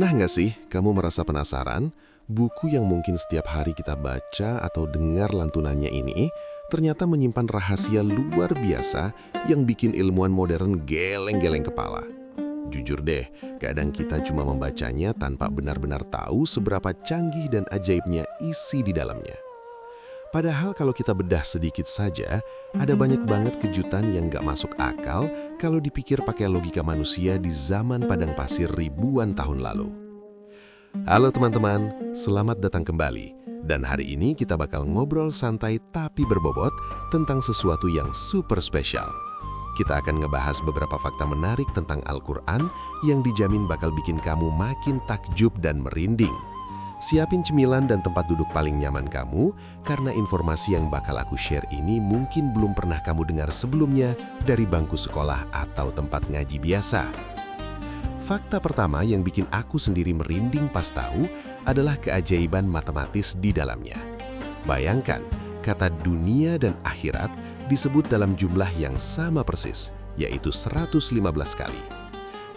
Pernah nggak sih kamu merasa penasaran, buku yang mungkin setiap hari kita baca atau dengar lantunannya ini ternyata menyimpan rahasia luar biasa yang bikin ilmuwan modern geleng-geleng kepala. Jujur deh, kadang kita cuma membacanya tanpa benar-benar tahu seberapa canggih dan ajaibnya isi di dalamnya. Padahal kalau kita bedah sedikit saja, ada banyak banget kejutan yang nggak masuk akal kalau dipikir pakai logika manusia di zaman padang pasir ribuan tahun lalu. Halo teman-teman, selamat datang kembali. Dan hari ini kita bakal ngobrol santai tapi berbobot tentang sesuatu yang super spesial. Kita akan ngebahas beberapa fakta menarik tentang Al-Quran yang dijamin bakal bikin kamu makin takjub dan merinding. Siapin cemilan dan tempat duduk paling nyaman kamu, karena informasi yang bakal aku share ini mungkin belum pernah kamu dengar sebelumnya dari bangku sekolah atau tempat ngaji biasa. Fakta pertama yang bikin aku sendiri merinding pas tahu adalah keajaiban matematis di dalamnya. Bayangkan, kata dunia dan akhirat disebut dalam jumlah yang sama persis, yaitu 115 kali.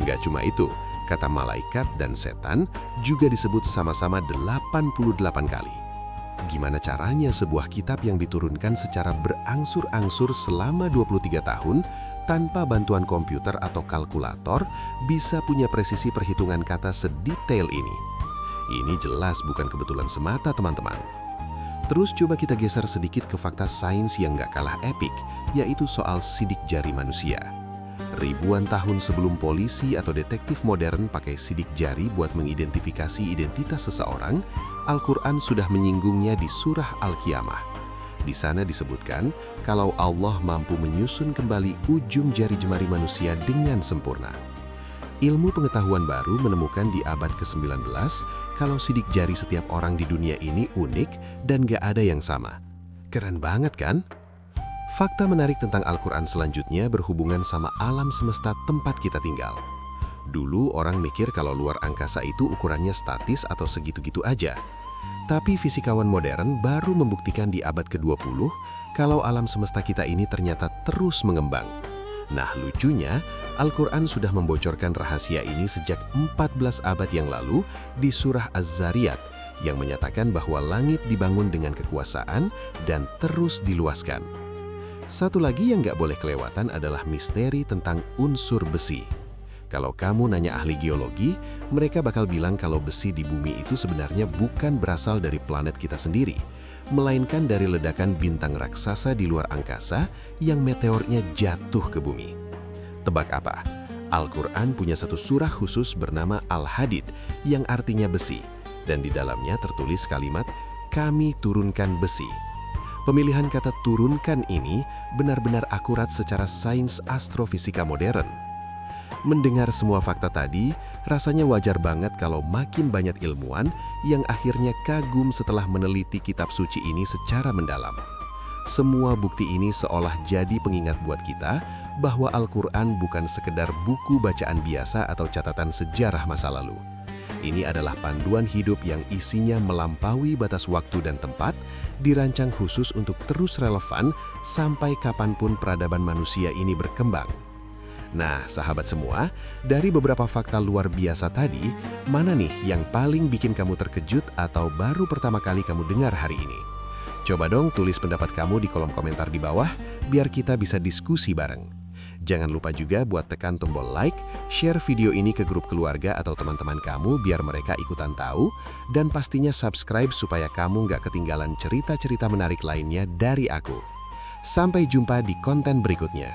Nggak cuma itu, kata malaikat dan setan juga disebut sama-sama 88 kali. Gimana caranya sebuah kitab yang diturunkan secara berangsur-angsur selama 23 tahun tanpa bantuan komputer atau kalkulator bisa punya presisi perhitungan kata sedetail ini? Ini jelas bukan kebetulan semata, teman-teman. Terus coba kita geser sedikit ke fakta sains yang nggak kalah epik, yaitu soal sidik jari manusia. Ribuan tahun sebelum polisi atau detektif modern pakai sidik jari buat mengidentifikasi identitas seseorang, Al-Quran sudah menyinggungnya di surah Al-Qiyamah. Di sana disebutkan kalau Allah mampu menyusun kembali ujung jari jemari manusia dengan sempurna. Ilmu pengetahuan baru menemukan di abad ke-19 kalau sidik jari setiap orang di dunia ini unik dan gak ada yang sama. Keren banget kan? Fakta menarik tentang Al-Quran selanjutnya berhubungan sama alam semesta tempat kita tinggal. Dulu orang mikir kalau luar angkasa itu ukurannya statis atau segitu-gitu aja. Tapi fisikawan modern baru membuktikan di abad ke-20 kalau alam semesta kita ini ternyata terus mengembang. Nah, lucunya, Al-Quran sudah membocorkan rahasia ini sejak 14 abad yang lalu di surah Az-Zariyat yang menyatakan bahwa langit dibangun dengan kekuasaan dan terus diluaskan. Satu lagi yang nggak boleh kelewatan adalah misteri tentang unsur besi. Kalau kamu nanya ahli geologi, mereka bakal bilang kalau besi di bumi itu sebenarnya bukan berasal dari planet kita sendiri, melainkan dari ledakan bintang raksasa di luar angkasa yang meteornya jatuh ke bumi. Tebak apa? Al-Quran punya satu surah khusus bernama Al-Hadid yang artinya besi, dan di dalamnya tertulis kalimat, "Kami turunkan besi." Pemilihan kata turunkan ini benar-benar akurat secara sains astrofisika modern. Mendengar semua fakta tadi, rasanya wajar banget kalau makin banyak ilmuwan yang akhirnya kagum setelah meneliti kitab suci ini secara mendalam. Semua bukti ini seolah jadi pengingat buat kita bahwa Al-Quran bukan sekedar buku bacaan biasa atau catatan sejarah masa lalu. Ini adalah panduan hidup yang isinya melampaui batas waktu dan tempat, dirancang khusus untuk terus relevan sampai kapanpun peradaban manusia ini berkembang. Nah, sahabat semua, dari beberapa fakta luar biasa tadi, mana nih yang paling bikin kamu terkejut atau baru pertama kali kamu dengar hari ini? Coba dong tulis pendapat kamu di kolom komentar di bawah, biar kita bisa diskusi bareng. Jangan lupa juga buat tekan tombol like, share video ini ke grup keluarga atau teman-teman kamu biar mereka ikutan tahu, dan pastinya subscribe supaya kamu nggak ketinggalan cerita-cerita menarik lainnya dari aku. Sampai jumpa di konten berikutnya.